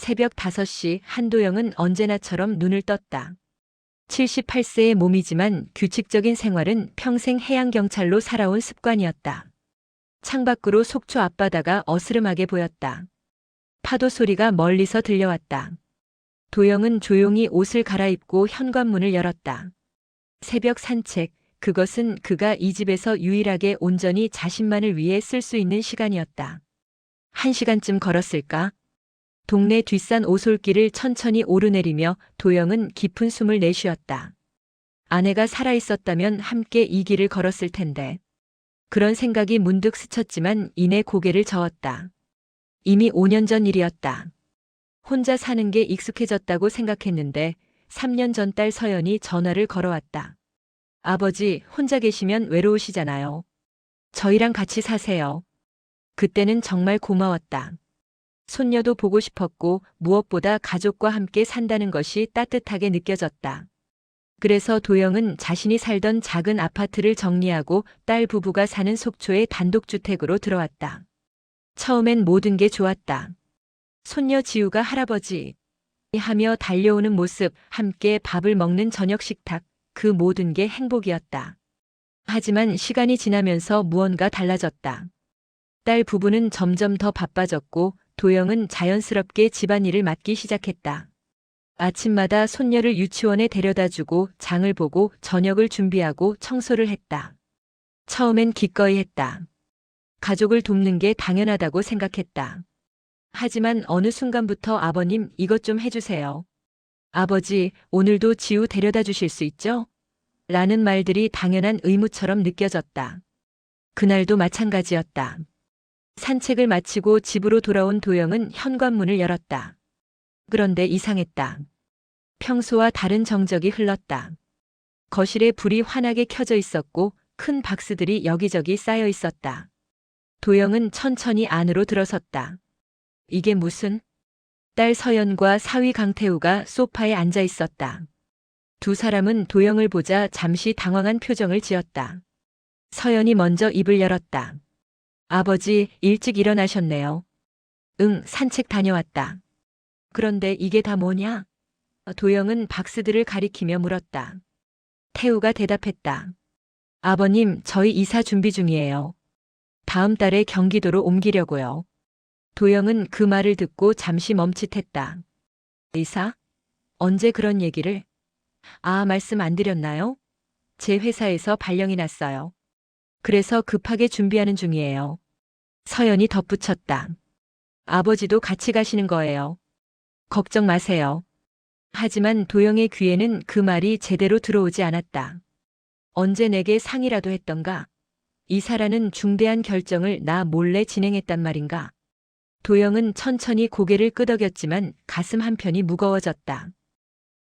새벽 5시 한도영은 언제나처럼 눈을 떴다. 78세의 몸이지만 규칙적인 생활은 평생 해양경찰로 살아온 습관이었다. 창밖으로 속초 앞바다가 어스름하게 보였다. 파도 소리가 멀리서 들려왔다. 도영은 조용히 옷을 갈아입고 현관문을 열었다. 새벽 산책, 그것은 그가 이 집에서 유일하게 온전히 자신만을 위해 쓸 수 있는 시간이었다. 1시간쯤 걸었을까? 동네 뒷산 오솔길을 천천히 오르내리며 도영은 깊은 숨을 내쉬었다. 아내가 살아있었다면 함께 이 길을 걸었을 텐데. 그런 생각이 문득 스쳤지만 이내 고개를 저었다. 이미 5년 전 일이었다. 혼자 사는 게 익숙해졌다고 생각했는데 3년 전 딸 서연이 전화를 걸어왔다. 아버지, 혼자 계시면 외로우시잖아요. 저희랑 같이 사세요. 그때는 정말 고마웠다. 손녀도 보고 싶었고 무엇보다 가족과 함께 산다는 것이 따뜻하게 느껴졌다. 그래서 도영은 자신이 살던 작은 아파트를 정리하고 딸 부부가 사는 속초의 단독주택으로 들어왔다. 처음엔 모든 게 좋았다. 손녀 지우가 할아버지 하며 달려오는 모습, 함께 밥을 먹는 저녁 식탁, 그 모든 게 행복이었다. 하지만 시간이 지나면서 무언가 달라졌다. 딸 부부는 점점 더 바빠졌고 도영은 자연스럽게 집안일을 맡기 시작했다. 아침마다 손녀를 유치원에 데려다주고 장을 보고 저녁을 준비하고 청소를 했다. 처음엔 기꺼이 했다. 가족을 돕는 게 당연하다고 생각했다. 하지만 어느 순간부터 아버님 이것 좀 해주세요. 아버지, 오늘도 지우 데려다 주실 수 있죠? 라는 말들이 당연한 의무처럼 느껴졌다. 그날도 마찬가지였다. 산책을 마치고 집으로 돌아온 도영은 현관문을 열었다. 그런데 이상했다. 평소와 다른 정적이 흘렀다. 거실에 불이 환하게 켜져 있었고 큰 박스들이 여기저기 쌓여 있었다. 도영은 천천히 안으로 들어섰다. 이게 무슨? 딸 서연과 사위 강태우가 소파에 앉아 있었다. 두 사람은 도영을 보자 잠시 당황한 표정을 지었다. 서연이 먼저 입을 열었다. 아버지, 일찍 일어나셨네요. 응, 산책 다녀왔다. 그런데 이게 다 뭐냐? 도영은 박스들을 가리키며 물었다. 태우가 대답했다. 아버님, 저희 이사 준비 중이에요. 다음 달에 경기도로 옮기려고요. 도영은 그 말을 듣고 잠시 멈칫했다. 이사? 언제 그런 얘기를? 아, 말씀 안 드렸나요? 제 회사에서 발령이 났어요. 그래서 급하게 준비하는 중이에요. 서연이 덧붙였다. 아버지도 같이 가시는 거예요. 걱정 마세요. 하지만 도영의 귀에는 그 말이 제대로 들어오지 않았다. 언제 내게 상의라도 했던가? 이사라는 중대한 결정을 나 몰래 진행했단 말인가? 도영은 천천히 고개를 끄덕였지만 가슴 한편이 무거워졌다.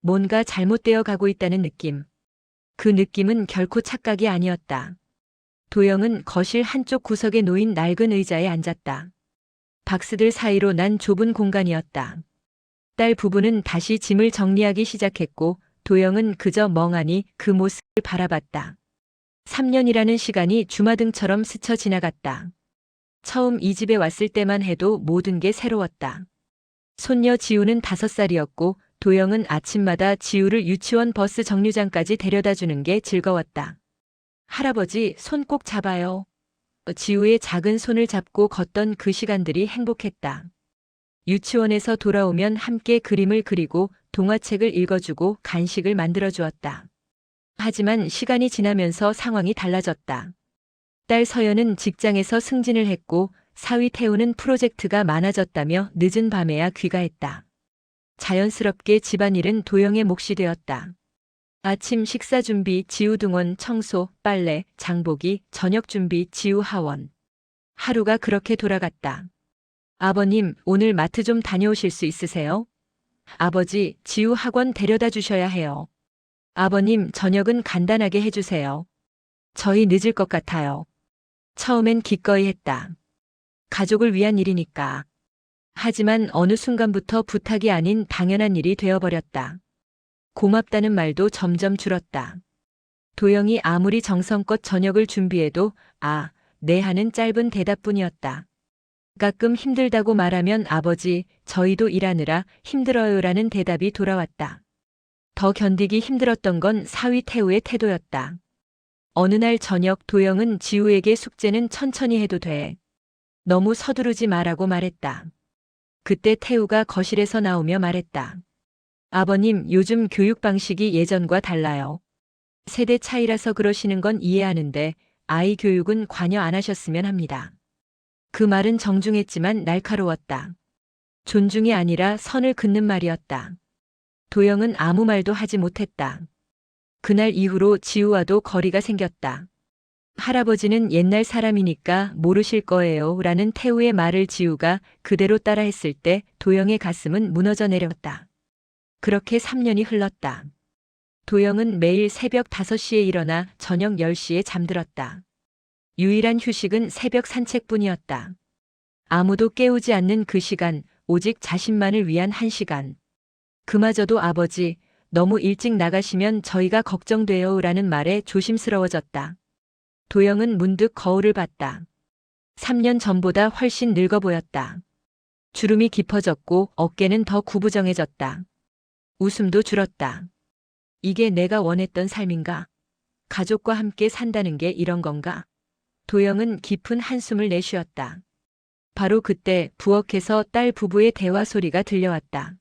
뭔가 잘못되어 가고 있다는 느낌. 그 느낌은 결코 착각이 아니었다. 도영은 거실 한쪽 구석에 놓인 낡은 의자에 앉았다. 박스들 사이로 난 좁은 공간이었다. 딸 부부는 다시 짐을 정리하기 시작했고 도영은 그저 멍하니 그 모습을 바라봤다. 3년이라는 시간이 주마등처럼 스쳐 지나갔다. 처음 이 집에 왔을 때만 해도 모든 게 새로웠다. 손녀 지우는 5살이었고 도영은 아침마다 지우를 유치원 버스 정류장까지 데려다 주는 게 즐거웠다. 할아버지, 손 꼭 잡아요. 지우의 작은 손을 잡고 걷던 그 시간들이 행복했다. 유치원에서 돌아오면 함께 그림을 그리고 동화책을 읽어주고 간식을 만들어 주었다. 하지만 시간이 지나면서 상황이 달라졌다. 딸 서연은 직장에서 승진을 했고 사위 태우는 프로젝트가 많아졌다며 늦은 밤에야 귀가했다. 자연스럽게 집안일은 도영의 몫이 되었다. 아침 식사 준비 지우 등원 청소, 빨래, 장보기, 저녁 준비 지우 하원. 하루가 그렇게 돌아갔다. 아버님, 오늘 마트 좀 다녀오실 수 있으세요? 아버지, 지우 학원 데려다 주셔야 해요. 아버님, 저녁은 간단하게 해주세요. 저희 늦을 것 같아요. 처음엔 기꺼이 했다. 가족을 위한 일이니까. 하지만 어느 순간부터 부탁이 아닌 당연한 일이 되어버렸다. 고맙다는 말도 점점 줄었다. 도영이 아무리 정성껏 저녁을 준비해도 네 하는 짧은 대답뿐이었다. 가끔 힘들다고 말하면 아버지, 저희도 일하느라 힘들어요라는 대답이 돌아왔다. 더 견디기 힘들었던 건 사위 태우의 태도였다. 어느 날 저녁 도영은 지우에게 숙제는 천천히 해도 돼. 너무 서두르지 마라고 말했다. 그때 태우가 거실에서 나오며 말했다. 아버님, 요즘 교육 방식이 예전과 달라요. 세대 차이라서 그러시는 건 이해하는데 아이 교육은 관여 안 하셨으면 합니다. 그 말은 정중했지만 날카로웠다. 존중이 아니라 선을 긋는 말이었다. 도영은 아무 말도 하지 못했다. 그날 이후로 지우와도 거리가 생겼다. 할아버지는 옛날 사람이니까 모르실 거예요 라는 태우의 말을 지우가 그대로 따라했을 때 도영의 가슴은 무너져 내렸다. 그렇게 3년이 흘렀다. 도영은 매일 새벽 5시에 일어나 저녁 10시에 잠들었다. 유일한 휴식은 새벽 산책뿐이었다. 아무도 깨우지 않는 그 시간, 오직 자신만을 위한 1시간. 그마저도 아버지, 너무 일찍 나가시면 저희가 걱정돼요 라는 말에 조심스러워졌다. 도영은 문득 거울을 봤다. 3년 전보다 훨씬 늙어 보였다. 주름이 깊어졌고 어깨는 더 구부정해졌다. 웃음도 줄었다. 이게 내가 원했던 삶인가? 가족과 함께 산다는 게 이런 건가? 도영은 깊은 한숨을 내쉬었다. 바로 그때 부엌에서 딸 부부의 대화 소리가 들려왔다.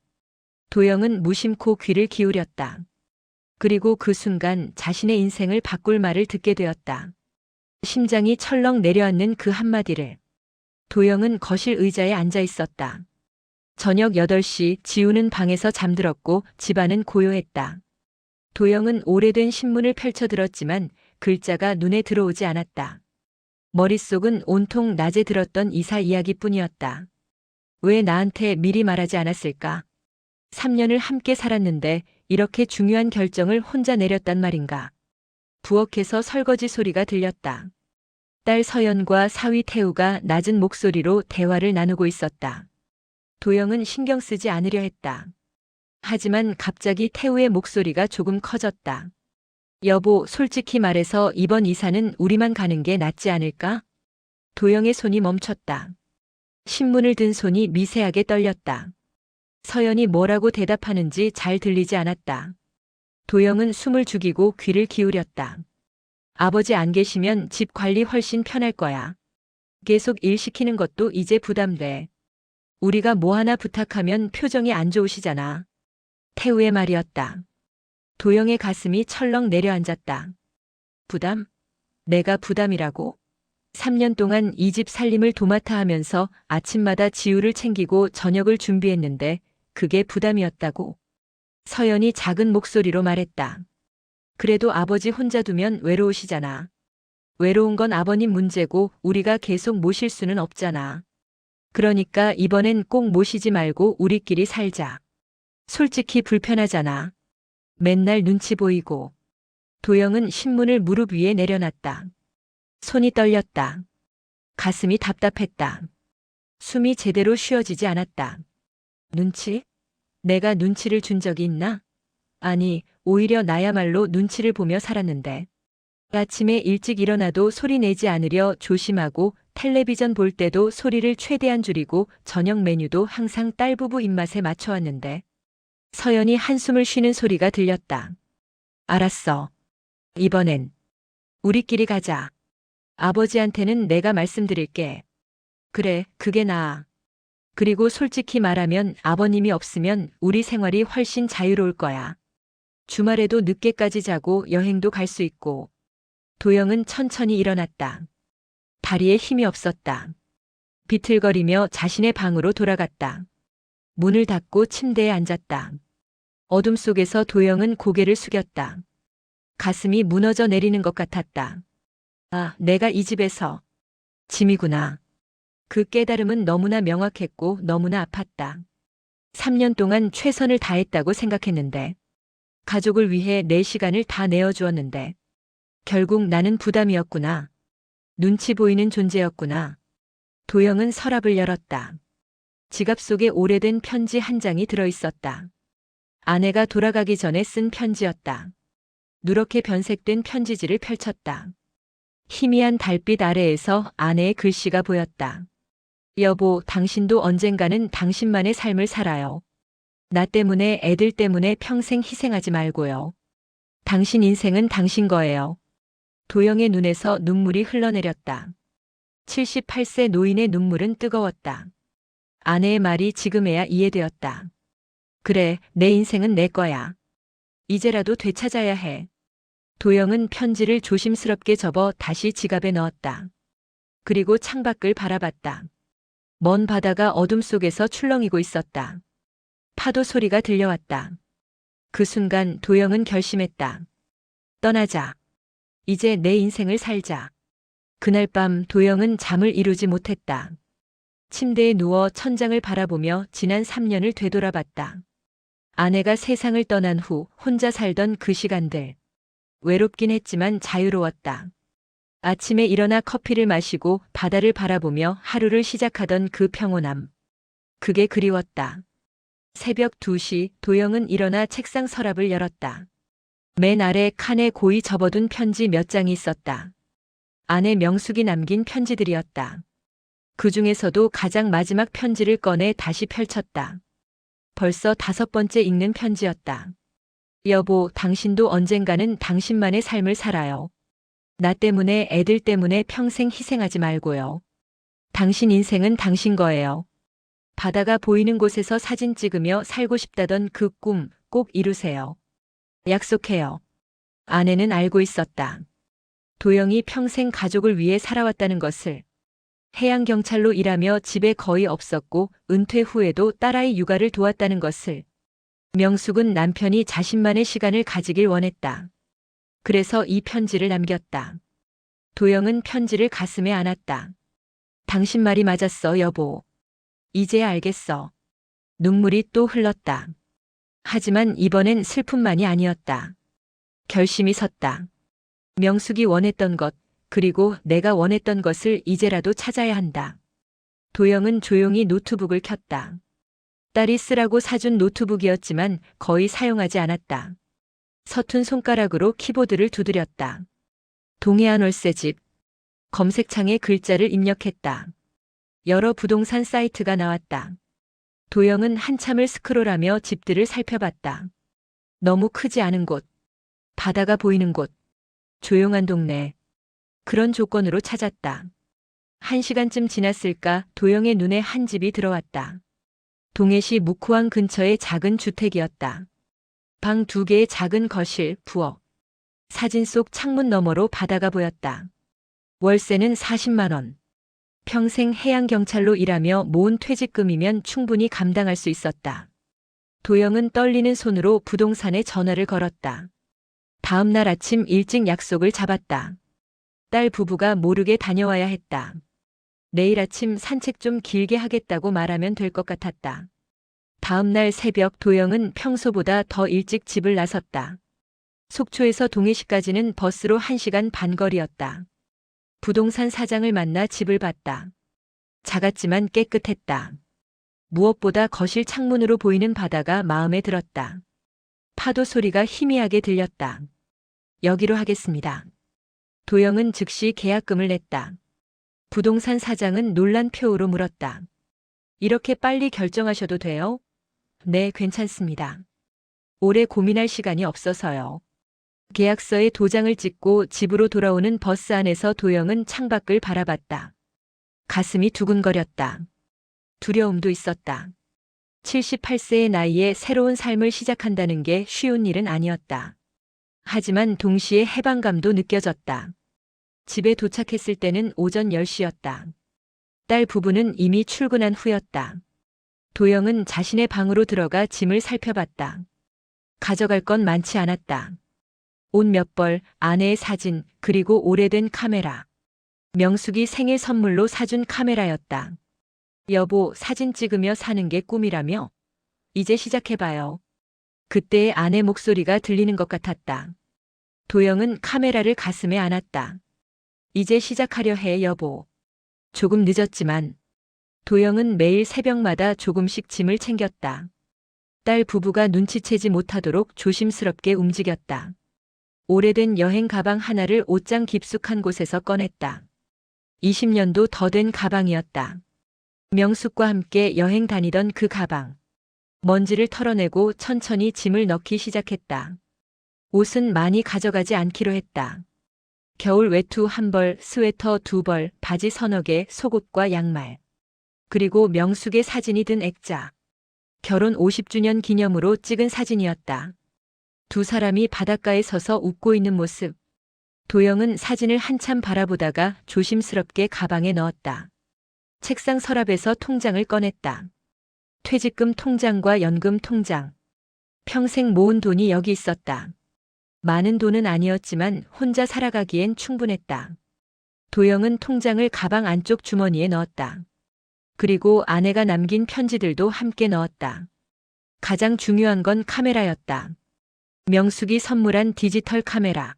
도영은 무심코 귀를 기울였다. 그리고 그 순간 자신의 인생을 바꿀 말을 듣게 되었다. 심장이 철렁 내려앉는 그 한마디를. 도영은 거실 의자에 앉아 있었다. 저녁 8시 지우는 방에서 잠들었고 집안은 고요했다. 도영은 오래된 신문을 펼쳐 들었지만 글자가 눈에 들어오지 않았다. 머릿속은 온통 낮에 들었던 이사 이야기뿐이었다. 왜 나한테 미리 말하지 않았을까? 3년을 함께 살았는데 이렇게 중요한 결정을 혼자 내렸단 말인가? 부엌에서 설거지 소리가 들렸다. 딸 서연과 사위 태우가 낮은 목소리로 대화를 나누고 있었다. 도영은 신경 쓰지 않으려 했다. 하지만 갑자기 태우의 목소리가 조금 커졌다. 여보, 솔직히 말해서 이번 이사는 우리만 가는 게 낫지 않을까? 도영의 손이 멈췄다. 신문을 든 손이 미세하게 떨렸다. 서연이 뭐라고 대답하는지 잘 들리지 않았다. 도영은 숨을 죽이고 귀를 기울였다. 아버지 안 계시면 집 관리 훨씬 편할 거야. 계속 일 시키는 것도 이제 부담돼. 우리가 뭐 하나 부탁하면 표정이 안 좋으시잖아. 태우의 말이었다. 도영의 가슴이 철렁 내려앉았다. 부담? 내가 부담이라고? 3년 동안 이 집 살림을 도맡아 하면서 아침마다 지우를 챙기고 저녁을 준비했는데 그게 부담이었다고. 서연이 작은 목소리로 말했다. 그래도 아버지 혼자 두면 외로우시잖아. 외로운 건 아버님 문제고 우리가 계속 모실 수는 없잖아. 그러니까 이번엔 꼭 모시지 말고 우리끼리 살자. 솔직히 불편하잖아. 맨날 눈치 보이고. 도영은 신문을 무릎 위에 내려놨다. 손이 떨렸다. 가슴이 답답했다. 숨이 제대로 쉬어지지 않았다. 눈치? 내가 눈치를 준 적이 있나? 아니, 오히려 나야말로 눈치를 보며 살았는데. 아침에 일찍 일어나도 소리 내지 않으려 조심하고 텔레비전 볼 때도 소리를 최대한 줄이고 저녁 메뉴도 항상 딸 부부 입맛에 맞춰왔는데. 서연이 한숨을 쉬는 소리가 들렸다. 알았어. 이번엔 우리끼리 가자. 아버지한테는 내가 말씀드릴게. 그래, 그게 나아. 그리고 솔직히 말하면 아버님이 없으면 우리 생활이 훨씬 자유로울 거야. 주말에도 늦게까지 자고 여행도 갈 수 있고. 도영은 천천히 일어났다. 다리에 힘이 없었다. 비틀거리며 자신의 방으로 돌아갔다. 문을 닫고 침대에 앉았다. 어둠 속에서 도영은 고개를 숙였다. 가슴이 무너져 내리는 것 같았다. 아, 내가 이 집에서 짐이구나. 그 깨달음은 너무나 명확했고 너무나 아팠다. 3년 동안 최선을 다했다고 생각했는데, 가족을 위해 내 시간을 다 내어주었는데, 결국 나는 부담이었구나. 눈치 보이는 존재였구나. 도영은 서랍을 열었다. 지갑 속에 오래된 편지 한 장이 들어있었다. 아내가 돌아가기 전에 쓴 편지였다. 누렇게 변색된 편지지를 펼쳤다. 희미한 달빛 아래에서 아내의 글씨가 보였다. 여보, 당신도 언젠가는 당신만의 삶을 살아요. 나 때문에, 애들 때문에 평생 희생하지 말고요. 당신 인생은 당신 거예요. 도영의 눈에서 눈물이 흘러내렸다. 78세 노인의 눈물은 뜨거웠다. 아내의 말이 지금에야 이해되었다. 그래, 내 인생은 내 거야. 이제라도 되찾아야 해. 도영은 편지를 조심스럽게 접어 다시 지갑에 넣었다. 그리고 창밖을 바라봤다. 먼 바다가 어둠 속에서 출렁이고 있었다. 파도 소리가 들려왔다. 그 순간 도영은 결심했다. 떠나자. 이제 내 인생을 살자. 그날 밤 도영은 잠을 이루지 못했다. 침대에 누워 천장을 바라보며 지난 3년을 되돌아봤다. 아내가 세상을 떠난 후 혼자 살던 그 시간들. 외롭긴 했지만 자유로웠다. 아침에 일어나 커피를 마시고 바다를 바라보며 하루를 시작하던 그 평온함. 그게 그리웠다. 새벽 2시 도영은 일어나 책상 서랍을 열었다. 맨 아래 칸에 고이 접어둔 편지 몇 장이 있었다. 아내 명숙이 남긴 편지들이었다. 그 중에서도 가장 마지막 편지를 꺼내 다시 펼쳤다. 벌써 5번째 읽는 편지였다. 여보, 당신도 언젠가는 당신만의 삶을 살아요. 나 때문에, 애들 때문에 평생 희생하지 말고요. 당신 인생은 당신 거예요. 바다가 보이는 곳에서 사진 찍으며 살고 싶다던 그 꿈 꼭 이루세요. 약속해요. 아내는 알고 있었다. 도영이 평생 가족을 위해 살아왔다는 것을. 해양경찰로 일하며 집에 거의 없었고 은퇴 후에도 딸아이 육아를 도왔다는 것을. 명숙은 남편이 자신만의 시간을 가지길 원했다. 그래서 이 편지를 남겼다. 도영은 편지를 가슴에 안았다. 당신 말이 맞았어, 여보. 이제야 알겠어. 눈물이 또 흘렀다. 하지만 이번엔 슬픔만이 아니었다. 결심이 섰다. 명숙이 원했던 것, 그리고 내가 원했던 것을 이제라도 찾아야 한다. 도영은 조용히 노트북을 켰다. 딸이 쓰라고 사준 노트북이었지만 거의 사용하지 않았다. 서툰 손가락으로 키보드를 두드렸다. 동해안 월세집. 검색창에 글자를 입력했다. 여러 부동산 사이트가 나왔다. 도영은 한참을 스크롤하며 집들을 살펴봤다. 너무 크지 않은 곳, 바다가 보이는 곳, 조용한 동네. 그런 조건으로 찾았다. 1시간쯤 지났을까 도영의 눈에 한 집이 들어왔다. 동해시 묵호항 근처의 작은 주택이었다. 방 2개의 작은 거실, 부엌. 사진 속 창문 너머로 바다가 보였다. 월세는 40만 원. 평생 해양경찰로 일하며 모은 퇴직금이면 충분히 감당할 수 있었다. 도영은 떨리는 손으로 부동산에 전화를 걸었다. 다음 날 아침 일찍 약속을 잡았다. 딸 부부가 모르게 다녀와야 했다. 내일 아침 산책 좀 길게 하겠다고 말하면 될 것 같았다. 다음 날 새벽 도영은 평소보다 더 일찍 집을 나섰다. 속초에서 동해시까지는 버스로 1시간 반 거리였다. 부동산 사장을 만나 집을 봤다. 작았지만 깨끗했다. 무엇보다 거실 창문으로 보이는 바다가 마음에 들었다. 파도 소리가 희미하게 들렸다. 여기로 하겠습니다. 도영은 즉시 계약금을 냈다. 부동산 사장은 놀란 표우로 물었다. 이렇게 빨리 결정하셔도 돼요? 네, 괜찮습니다. 오래 고민할 시간이 없어서요. 계약서에 도장을 찍고 집으로 돌아오는 버스 안에서 도영은 창밖을 바라봤다. 가슴이 두근거렸다. 두려움도 있었다. 78세의 나이에 새로운 삶을 시작한다는 게 쉬운 일은 아니었다. 하지만 동시에 해방감도 느껴졌다. 집에 도착했을 때는 오전 10시였다. 딸 부부는 이미 출근한 후였다. 도영은 자신의 방으로 들어가 짐을 살펴봤다. 가져갈 건 많지 않았다. 옷 몇 벌, 아내의 사진, 그리고 오래된 카메라. 명숙이 생일 선물로 사준 카메라였다. 여보, 사진 찍으며 사는 게 꿈이라며? 이제 시작해봐요. 그때의 아내 목소리가 들리는 것 같았다. 도영은 카메라를 가슴에 안았다. 이제 시작하려 해, 여보. 조금 늦었지만. 도영은 매일 새벽마다 조금씩 짐을 챙겼다. 딸 부부가 눈치채지 못하도록 조심스럽게 움직였다. 오래된 여행 가방 하나를 옷장 깊숙한 곳에서 꺼냈다. 20년도 더 된 가방이었다. 명숙과 함께 여행 다니던 그 가방. 먼지를 털어내고 천천히 짐을 넣기 시작했다. 옷은 많이 가져가지 않기로 했다. 겨울 외투 1벌, 스웨터 2벌, 바지 서너 개, 속옷과 양말. 그리고 명숙의 사진이 든 액자. 결혼 50주년 기념으로 찍은 사진이었다. 두 사람이 바닷가에 서서 웃고 있는 모습. 도영은 사진을 한참 바라보다가 조심스럽게 가방에 넣었다. 책상 서랍에서 통장을 꺼냈다. 퇴직금 통장과 연금 통장. 평생 모은 돈이 여기 있었다. 많은 돈은 아니었지만 혼자 살아가기엔 충분했다. 도영은 통장을 가방 안쪽 주머니에 넣었다. 그리고 아내가 남긴 편지들도 함께 넣었다. 가장 중요한 건 카메라였다. 명숙이 선물한 디지털 카메라.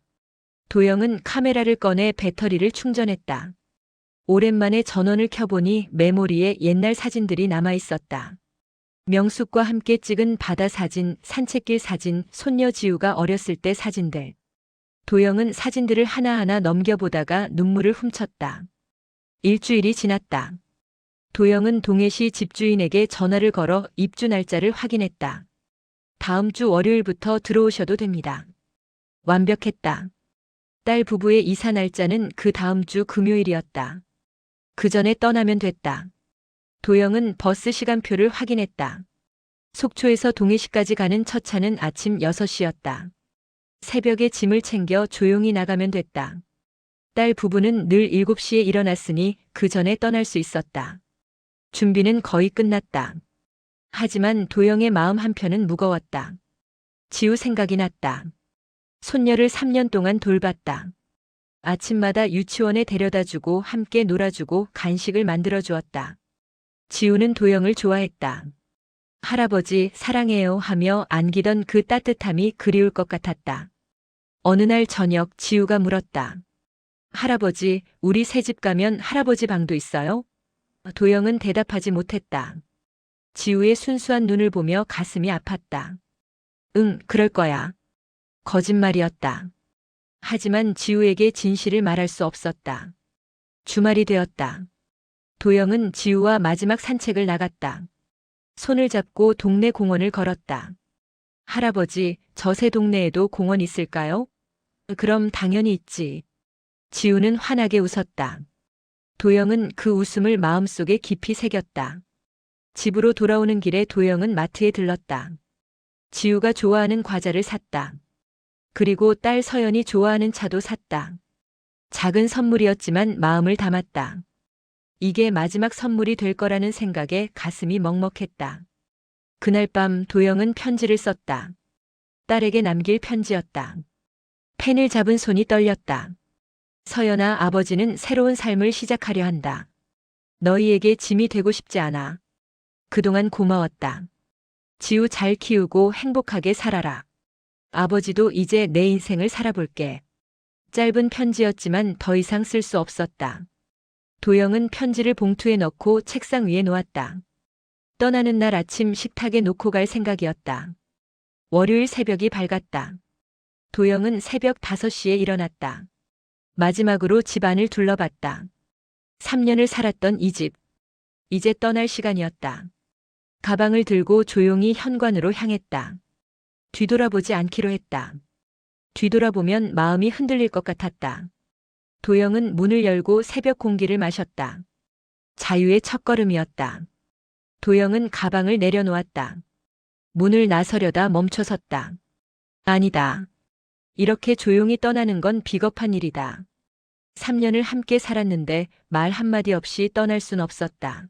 도영은 카메라를 꺼내 배터리를 충전했다. 오랜만에 전원을 켜보니 메모리에 옛날 사진들이 남아 있었다. 명숙과 함께 찍은 바다 사진, 산책길 사진, 손녀 지우가 어렸을 때 사진들. 도영은 사진들을 하나하나 넘겨보다가 눈물을 훔쳤다. 일주일이 지났다. 도영은 동해시 집주인에게 전화를 걸어 입주 날짜를 확인했다. 다음 주 월요일부터 들어오셔도 됩니다. 완벽했다. 딸 부부의 이사 날짜는 그 다음 주 금요일이었다. 그 전에 떠나면 됐다. 도영은 버스 시간표를 확인했다. 속초에서 동해시까지 가는 첫 차는 아침 6시였다. 새벽에 짐을 챙겨 조용히 나가면 됐다. 딸 부부는 늘 7시에 일어났으니 그 전에 떠날 수 있었다. 준비는 거의 끝났다. 하지만 도영의 마음 한편은 무거웠다. 지우 생각이 났다. 손녀를 3년 동안 돌봤다. 아침마다 유치원에 데려다주고 함께 놀아주고 간식을 만들어 주었다. 지우는 도영을 좋아했다. 할아버지 사랑해요 하며 안기던 그 따뜻함이 그리울 것 같았다. 어느 날 저녁 지우가 물었다. 할아버지, 우리 새집 가면 할아버지 방도 있어요? 도영은 대답하지 못했다. 지우의 순수한 눈을 보며 가슴이 아팠다. 응, 그럴 거야. 거짓말이었다. 하지만 지우에게 진실을 말할 수 없었다. 주말이 되었다. 도영은 지우와 마지막 산책을 나갔다. 손을 잡고 동네 공원을 걸었다. 할아버지, 저 새 동네에도 공원 있을까요? 그럼 당연히 있지. 지우는 환하게 웃었다. 도영은 그 웃음을 마음속에 깊이 새겼다. 집으로 돌아오는 길에 도영은 마트에 들렀다. 지우가 좋아하는 과자를 샀다. 그리고 딸 서연이 좋아하는 차도 샀다. 작은 선물이었지만 마음을 담았다. 이게 마지막 선물이 될 거라는 생각에 가슴이 먹먹했다. 그날 밤 도영은 편지를 썼다. 딸에게 남길 편지였다. 펜을 잡은 손이 떨렸다. 서연아, 아버지는 새로운 삶을 시작하려 한다. 너희에게 짐이 되고 싶지 않아. 그동안 고마웠다. 지우 잘 키우고 행복하게 살아라. 아버지도 이제 내 인생을 살아볼게. 짧은 편지였지만 더 이상 쓸 수 없었다. 도영은 편지를 봉투에 넣고 책상 위에 놓았다. 떠나는 날 아침 식탁에 놓고 갈 생각이었다. 월요일 새벽이 밝았다. 도영은 새벽 5시에 일어났다. 마지막으로 집안을 둘러봤다. 3년을 살았던 이 집. 이제 떠날 시간이었다. 가방을 들고 조용히 현관으로 향했다. 뒤돌아보지 않기로 했다. 뒤돌아보면 마음이 흔들릴 것 같았다. 도영은 문을 열고 새벽 공기를 마셨다. 자유의 첫걸음이었다. 도영은 가방을 내려놓았다. 문을 나서려다 멈춰섰다. 아니다. 이렇게 조용히 떠나는 건 비겁한 일이다. 3년을 함께 살았는데 말 한마디 없이 떠날 순 없었다.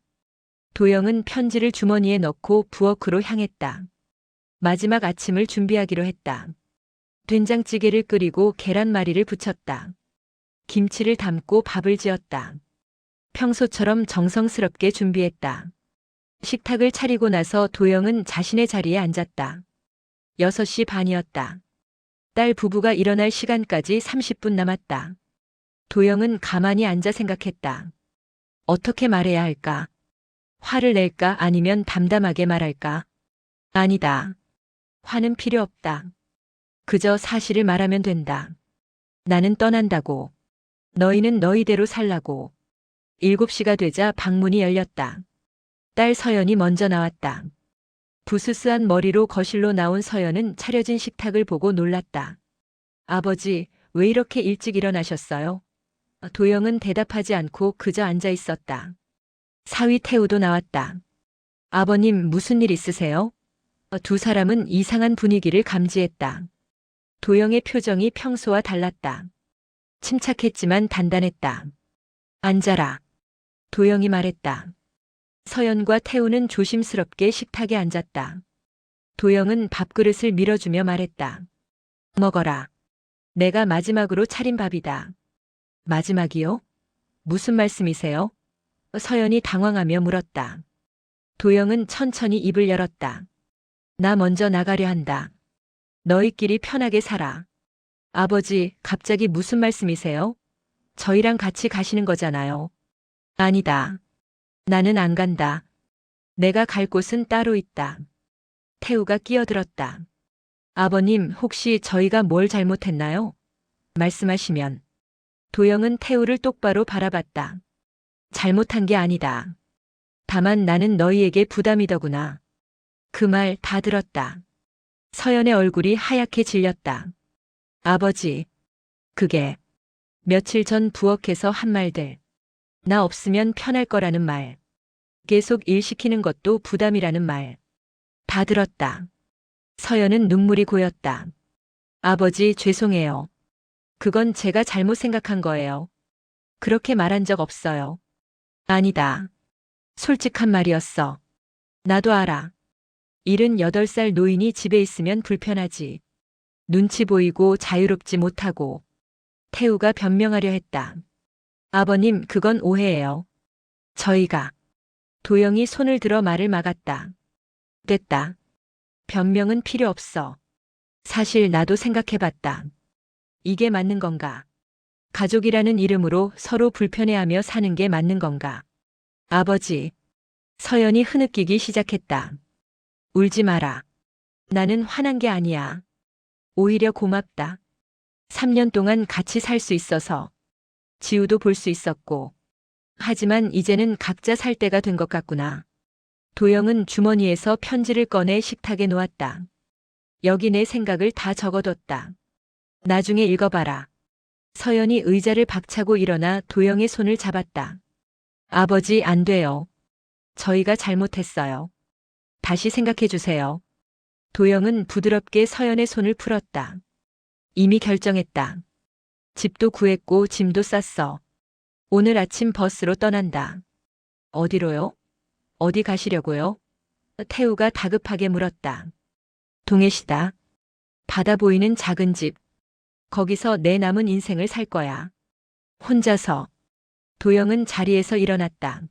도영은 편지를 주머니에 넣고 부엌으로 향했다. 마지막 아침을 준비하기로 했다. 된장찌개를 끓이고 계란말이를 부쳤다. 김치를 담고 밥을 지었다. 평소처럼 정성스럽게 준비했다. 식탁을 차리고 나서 도영은 자신의 자리에 앉았다. 6시 반이었다. 딸 부부가 일어날 시간까지 30분 남았다. 도영은 가만히 앉아 생각했다. 어떻게 말해야 할까? 화를 낼까 아니면 담담하게 말할까? 아니다. 화는 필요 없다. 그저 사실을 말하면 된다. 나는 떠난다고. 너희는 너희대로 살라고. 7시가 되자 방문이 열렸다. 딸 서연이 먼저 나왔다. 부스스한 머리로 거실로 나온 서연은 차려진 식탁을 보고 놀랐다. 아버지, 왜 이렇게 일찍 일어나셨어요? 도영은 대답하지 않고 그저 앉아 있었다. 사위 태우도 나왔다. 아버님, 무슨 일 있으세요? 두 사람은 이상한 분위기를 감지했다. 도영의 표정이 평소와 달랐다. 침착했지만 단단했다. 앉아라. 도영이 말했다. 서연과 태우는 조심스럽게 식탁에 앉았다. 도영은 밥그릇을 밀어주며 말했다. 먹어라. 내가 마지막으로 차린 밥이다. 마지막이요? 무슨 말씀이세요? 서연이 당황하며 물었다. 도영은 천천히 입을 열었다. 나 먼저 나가려 한다. 너희끼리 편하게 살아. 아버지, 갑자기 무슨 말씀이세요? 저희랑 같이 가시는 거잖아요. 아니다. 나는 안 간다. 내가 갈 곳은 따로 있다. 태우가 끼어들었다. 아버님, 혹시 저희가 뭘 잘못했나요? 말씀하시면. 도영은 태우를 똑바로 바라봤다. 잘못한 게 아니다. 다만 나는 너희에게 부담이더구나. 그 말 다 들었다. 서연의 얼굴이 하얗게 질렸다. 아버지, 그게 며칠 전 부엌에서 한 말들. 나 없으면 편할 거라는 말. 계속 일 시키는 것도 부담이라는 말. 다 들었다. 서연은 눈물이 고였다. 아버지, 죄송해요. 그건 제가 잘못 생각한 거예요. 그렇게 말한 적 없어요. 아니다. 솔직한 말이었어. 나도 알아. 78살 노인이 집에 있으면 불편하지. 눈치 보이고 자유롭지 못하고. 태우가 변명하려 했다. 아버님, 그건 오해예요. 저희가. 도영이 손을 들어 말을 막았다. 됐다. 변명은 필요 없어. 사실 나도 생각해봤다. 이게 맞는 건가? 가족이라는 이름으로 서로 불편해하며 사는 게 맞는 건가? 아버지. 서연이 흐느끼기 시작했다. 울지 마라. 나는 화난 게 아니야. 오히려 고맙다. 3년 동안 같이 살 수 있어서. 지우도 볼 수 있었고. 하지만 이제는 각자 살 때가 된 것 같구나. 도영은 주머니에서 편지를 꺼내 식탁에 놓았다. 여기 내 생각을 다 적어뒀다. 나중에 읽어봐라. 서연이 의자를 박차고 일어나 도영의 손을 잡았다. 아버지, 안 돼요. 저희가 잘못했어요. 다시 생각해 주세요. 도영은 부드럽게 서연의 손을 풀었다. 이미 결정했다. 집도 구했고 짐도 쌌어. 오늘 아침 버스로 떠난다. 어디로요? 어디 가시려고요? 태우가 다급하게 물었다. 동해시다. 바다 보이는 작은 집. 거기서 내 남은 인생을 살 거야. 혼자서. 도영은 자리에서 일어났다.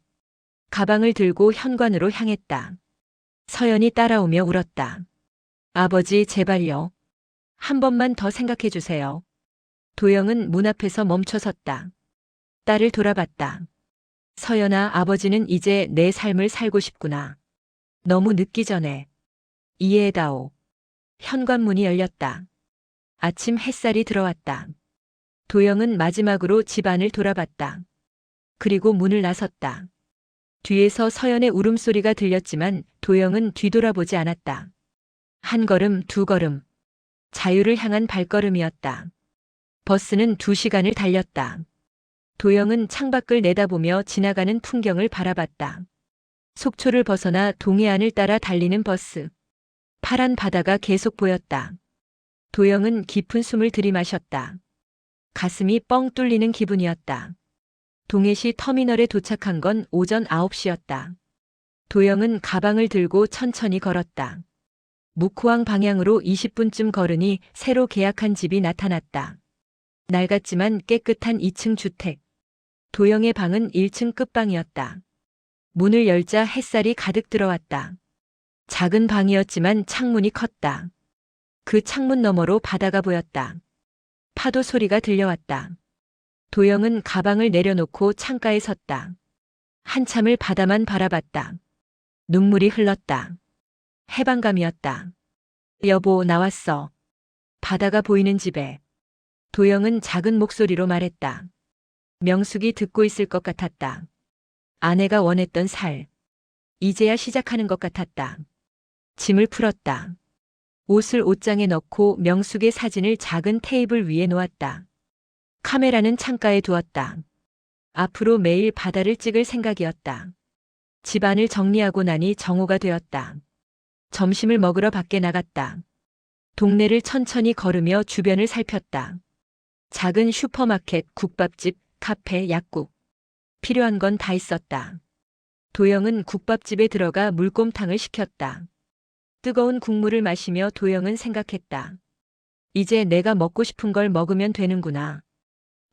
가방을 들고 현관으로 향했다. 서연이 따라오며 울었다. 아버지, 제발요. 한 번만 더 생각해 주세요. 도영은 문 앞에서 멈춰섰다. 딸을 돌아봤다. 서연아, 아버지는 이제 내 삶을 살고 싶구나. 너무 늦기 전에. 이해해다오. 현관문이 열렸다. 아침 햇살이 들어왔다. 도영은 마지막으로 집안을 돌아봤다. 그리고 문을 나섰다. 뒤에서 서연의 울음소리가 들렸지만 도영은 뒤돌아보지 않았다. 한 걸음, 두 걸음. 자유를 향한 발걸음이었다. 버스는 2시간을 달렸다. 도영은 창밖을 내다보며 지나가는 풍경을 바라봤다. 속초를 벗어나 동해안을 따라 달리는 버스. 파란 바다가 계속 보였다. 도영은 깊은 숨을 들이마셨다. 가슴이 뻥 뚫리는 기분이었다. 동해시 터미널에 도착한 건 오전 9시였다. 도영은 가방을 들고 천천히 걸었다. 묵호항 방향으로 20분쯤 걸으니 새로 계약한 집이 나타났다. 낡았지만 깨끗한 2층 주택. 도영의 방은 1층 끝방이었다. 문을 열자 햇살이 가득 들어왔다. 작은 방이었지만 창문이 컸다. 그 창문 너머로 바다가 보였다. 파도 소리가 들려왔다. 도영은 가방을 내려놓고 창가에 섰다. 한참을 바다만 바라봤다. 눈물이 흘렀다. 해방감이었다. 여보, 나왔어. 바다가 보이는 집에. 도영은 작은 목소리로 말했다. 명숙이 듣고 있을 것 같았다. 아내가 원했던 살. 이제야 시작하는 것 같았다. 짐을 풀었다. 옷을 옷장에 넣고 명숙의 사진을 작은 테이블 위에 놓았다. 카메라는 창가에 두었다. 앞으로 매일 바다를 찍을 생각이었다. 집안을 정리하고 나니 정오가 되었다. 점심을 먹으러 밖에 나갔다. 동네를 천천히 걸으며 주변을 살폈다. 작은 슈퍼마켓, 국밥집, 카페, 약국. 필요한 건 다 있었다. 도영은 국밥집에 들어가 물곰탕을 시켰다. 뜨거운 국물을 마시며 도영은 생각했다. 이제 내가 먹고 싶은 걸 먹으면 되는구나.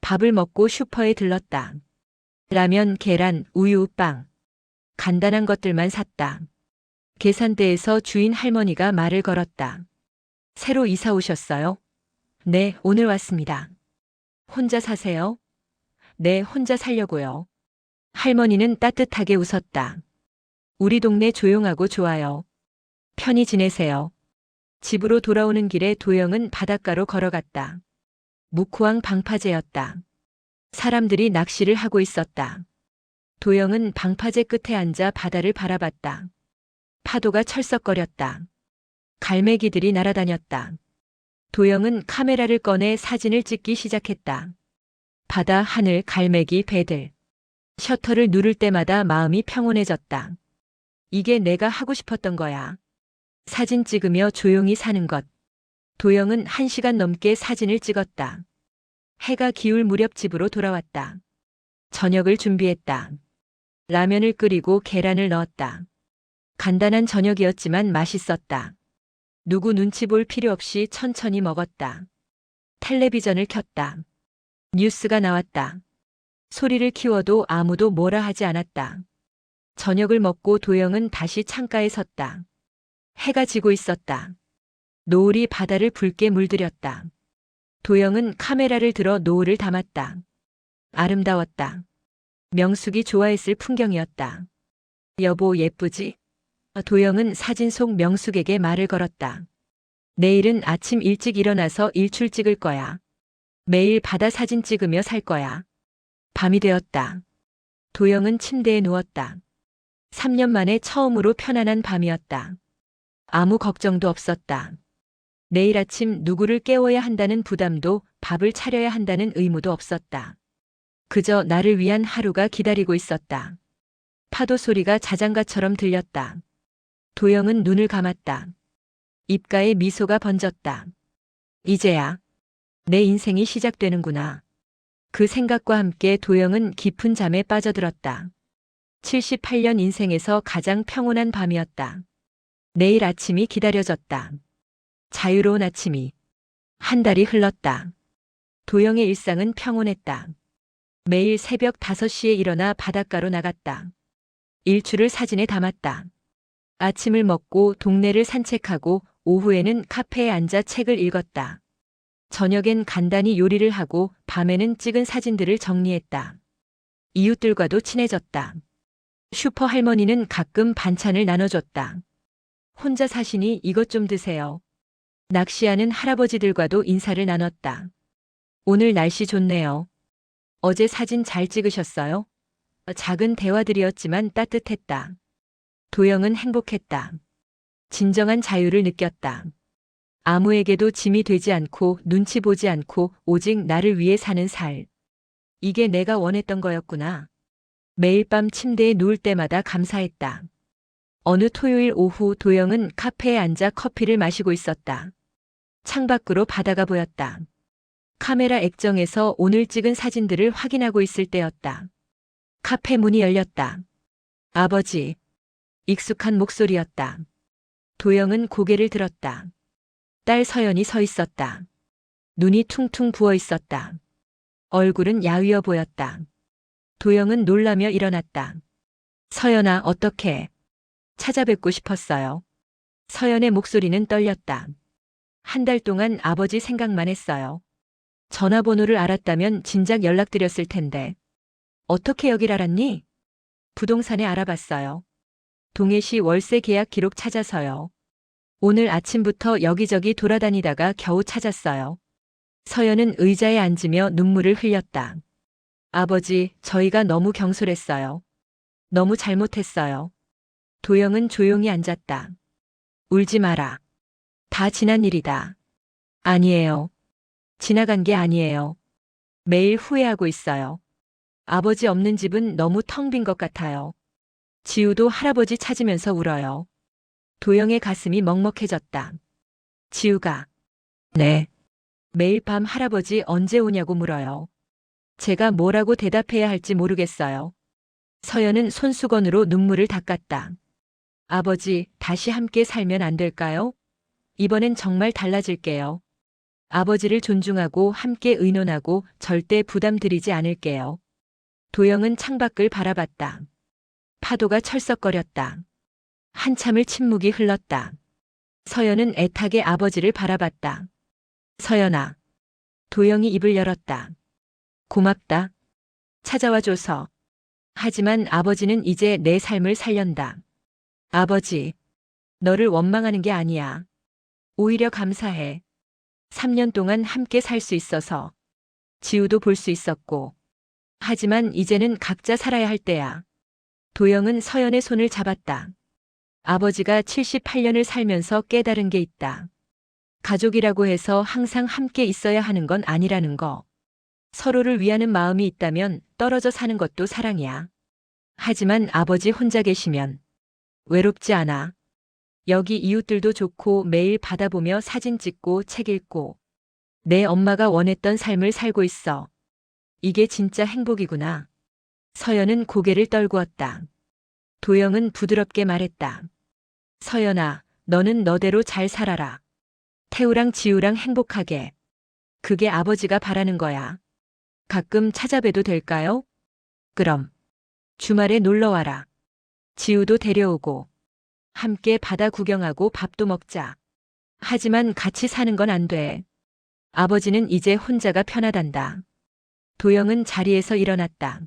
밥을 먹고 슈퍼에 들렀다. 라면, 계란, 우유, 빵. 간단한 것들만 샀다. 계산대에서 주인 할머니가 말을 걸었다. 새로 이사 오셨어요? 네, 오늘 왔습니다. 혼자 사세요? 네, 혼자 살려고요. 할머니는 따뜻하게 웃었다. 우리 동네 조용하고 좋아요. 편히 지내세요. 집으로 돌아오는 길에 도영은 바닷가로 걸어갔다. 무코항 방파제였다. 사람들이 낚시를 하고 있었다. 도영은 방파제 끝에 앉아 바다를 바라봤다. 파도가 철썩거렸다. 갈매기들이 날아다녔다. 도영은 카메라를 꺼내 사진을 찍기 시작했다. 바다, 하늘, 갈매기, 배들. 셔터를 누를 때마다 마음이 평온해졌다. 이게 내가 하고 싶었던 거야. 사진 찍으며 조용히 사는 것. 도영은 1시간 넘게 사진을 찍었다. 해가 기울 무렵 집으로 돌아왔다. 저녁을 준비했다. 라면을 끓이고 계란을 넣었다. 간단한 저녁이었지만 맛있었다. 누구 눈치 볼 필요 없이 천천히 먹었다. 텔레비전을 켰다. 뉴스가 나왔다. 소리를 키워도 아무도 뭐라 하지 않았다. 저녁을 먹고 도영은 다시 창가에 섰다. 해가 지고 있었다. 노을이 바다를 붉게 물들였다. 도영은 카메라를 들어 노을을 담았다. 아름다웠다. 명숙이 좋아했을 풍경이었다. 여보, 예쁘지? 도영은 사진 속 명숙에게 말을 걸었다. 내일은 아침 일찍 일어나서 일출 찍을 거야. 매일 바다 사진 찍으며 살 거야. 밤이 되었다. 도영은 침대에 누웠다. 3년 만에 처음으로 편안한 밤이었다. 아무 걱정도 없었다. 내일 아침 누구를 깨워야 한다는 부담도, 밥을 차려야 한다는 의무도 없었다. 그저 나를 위한 하루가 기다리고 있었다. 파도 소리가 자장가처럼 들렸다. 도영은 눈을 감았다. 입가에 미소가 번졌다. 이제야 내 인생이 시작되는구나. 그 생각과 함께 도영은 깊은 잠에 빠져들었다. 78년 인생에서 가장 평온한 밤이었다. 내일 아침이 기다려졌다. 자유로운 아침이. 한 달이 흘렀다. 도영의 일상은 평온했다. 매일 새벽 5시에 일어나 바닷가로 나갔다. 일출을 사진에 담았다. 아침을 먹고 동네를 산책하고 오후에는 카페에 앉아 책을 읽었다. 저녁엔 간단히 요리를 하고 밤에는 찍은 사진들을 정리했다. 이웃들과도 친해졌다. 슈퍼 할머니는 가끔 반찬을 나눠줬다. 혼자 사시니 이것 좀 드세요. 낚시하는 할아버지들과도 인사를 나눴다. 오늘 날씨 좋네요. 어제 사진 잘 찍으셨어요? 작은 대화들이었지만 따뜻했다. 도영은 행복했다. 진정한 자유를 느꼈다. 아무에게도 짐이 되지 않고 눈치 보지 않고 오직 나를 위해 사는 살. 이게 내가 원했던 거였구나. 매일 밤 침대에 누울 때마다 감사했다. 어느 토요일 오후 도영은 카페에 앉아 커피를 마시고 있었다. 창밖으로 바다가 보였다. 카메라 액정에서 오늘 찍은 사진들을 확인하고 있을 때였다. 카페 문이 열렸다. 아버지. 익숙한 목소리였다. 도영은 고개를 들었다. 딸 서연이 서 있었다. 눈이 퉁퉁 부어 있었다. 얼굴은 야위어 보였다. 도영은 놀라며 일어났다. 서연아, 어떡해? 찾아뵙고 싶었어요. 서연의 목소리는 떨렸다. 한 달 동안 아버지 생각만 했어요. 전화번호를 알았다면 진작 연락드렸을 텐데. 어떻게 여길 알았니? 부동산에 알아봤어요. 동해시 월세 계약 기록 찾아서요. 오늘 아침부터 여기저기 돌아다니다가 겨우 찾았어요. 서연은 의자에 앉으며 눈물을 흘렸다. 아버지, 저희가 너무 경솔했어요. 너무 잘못했어요. 도영은 조용히 앉았다. 울지 마라. 다 지난 일이다. 아니에요. 지나간 게 아니에요. 매일 후회하고 있어요. 아버지 없는 집은 너무 텅 빈 것 같아요. 지우도 할아버지 찾으면서 울어요. 도영의 가슴이 먹먹해졌다. 지우가, 네. 매일 밤 할아버지 언제 오냐고 물어요. 제가 뭐라고 대답해야 할지 모르겠어요. 서연은 손수건으로 눈물을 닦았다. 아버지, 다시 함께 살면 안 될까요? 이번엔 정말 달라질게요. 아버지를 존중하고 함께 의논하고 절대 부담 드리지 않을게요. 도영은 창밖을 바라봤다. 파도가 철썩거렸다. 한참을 침묵이 흘렀다. 서연은 애타게 아버지를 바라봤다. 서연아. 도영이 입을 열었다. 고맙다. 찾아와줘서. 하지만 아버지는 이제 내 삶을 살련다. 아버지. 너를 원망하는 게 아니야. 오히려 감사해. 3년 동안 함께 살 수 있어서. 지우도 볼 수 있었고. 하지만 이제는 각자 살아야 할 때야. 도영은 서연의 손을 잡았다. 아버지가 78년을 살면서 깨달은 게 있다. 가족이라고 해서 항상 함께 있어야 하는 건 아니라는 거. 서로를 위하는 마음이 있다면 떨어져 사는 것도 사랑이야. 하지만 아버지 혼자 계시면 외롭지 않아. 여기 이웃들도 좋고 매일 바다 보며 사진 찍고 책 읽고 내 엄마가 원했던 삶을 살고 있어. 이게 진짜 행복이구나. 서연은 고개를 떨구었다. 도영은 부드럽게 말했다. 서연아, 너는 너대로 잘 살아라. 태우랑 지우랑 행복하게. 그게 아버지가 바라는 거야. 가끔 찾아뵈도 될까요? 그럼. 주말에 놀러 와라. 지우도 데려오고. 함께 바다 구경하고 밥도 먹자. 하지만 같이 사는 건 안 돼. 아버지는 이제 혼자가 편하단다. 도영은 자리에서 일어났다.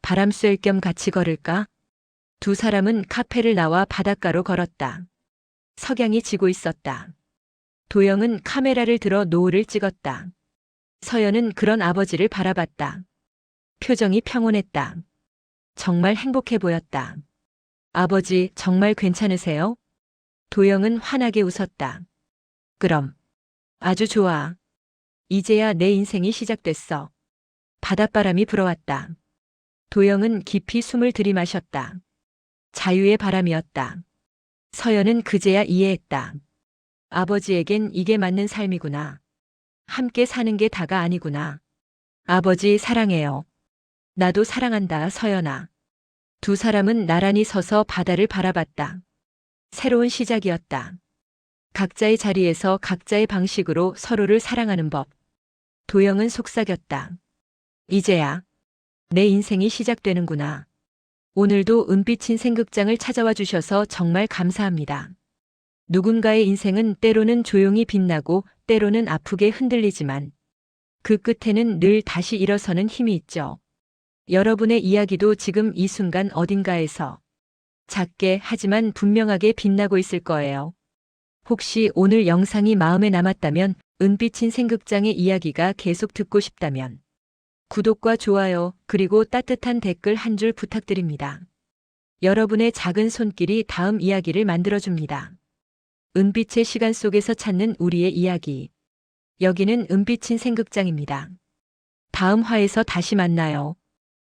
바람 쐴 겸 같이 걸을까? 두 사람은 카페를 나와 바닷가로 걸었다. 석양이 지고 있었다. 도영은 카메라를 들어 노을을 찍었다. 서연은 그런 아버지를 바라봤다. 표정이 평온했다. 정말 행복해 보였다. 아버지, 정말 괜찮으세요? 도영은 환하게 웃었다. 그럼. 아주 좋아. 이제야 내 인생이 시작됐어. 바닷바람이 불어왔다. 도영은 깊이 숨을 들이마셨다. 자유의 바람이었다. 서연은 그제야 이해했다. 아버지에겐 이게 맞는 삶이구나. 함께 사는 게 다가 아니구나. 아버지 사랑해요. 나도 사랑한다, 서연아. 두 사람은 나란히 서서 바다를 바라봤다. 새로운 시작이었다. 각자의 자리에서 각자의 방식으로 서로를 사랑하는 법. 도영은 속삭였다. 이제야 내 인생이 시작되는구나. 오늘도 은빛 인생극장을 찾아와 주셔서 정말 감사합니다. 누군가의 인생은 때로는 조용히 빛나고 때로는 아프게 흔들리지만 그 끝에는 늘 다시 일어서는 힘이 있죠. 여러분의 이야기도 지금 이 순간 어딘가에서 작게 하지만 분명하게 빛나고 있을 거예요. 혹시 오늘 영상이 마음에 남았다면 은빛 인생극장의 이야기가 계속 듣고 싶다면 구독과 좋아요 그리고 따뜻한 댓글 한 줄 부탁드립니다. 여러분의 작은 손길이 다음 이야기를 만들어줍니다. 은빛의 시간 속에서 찾는 우리의 이야기. 여기는 은빛 인생극장입니다. 다음 화에서 다시 만나요.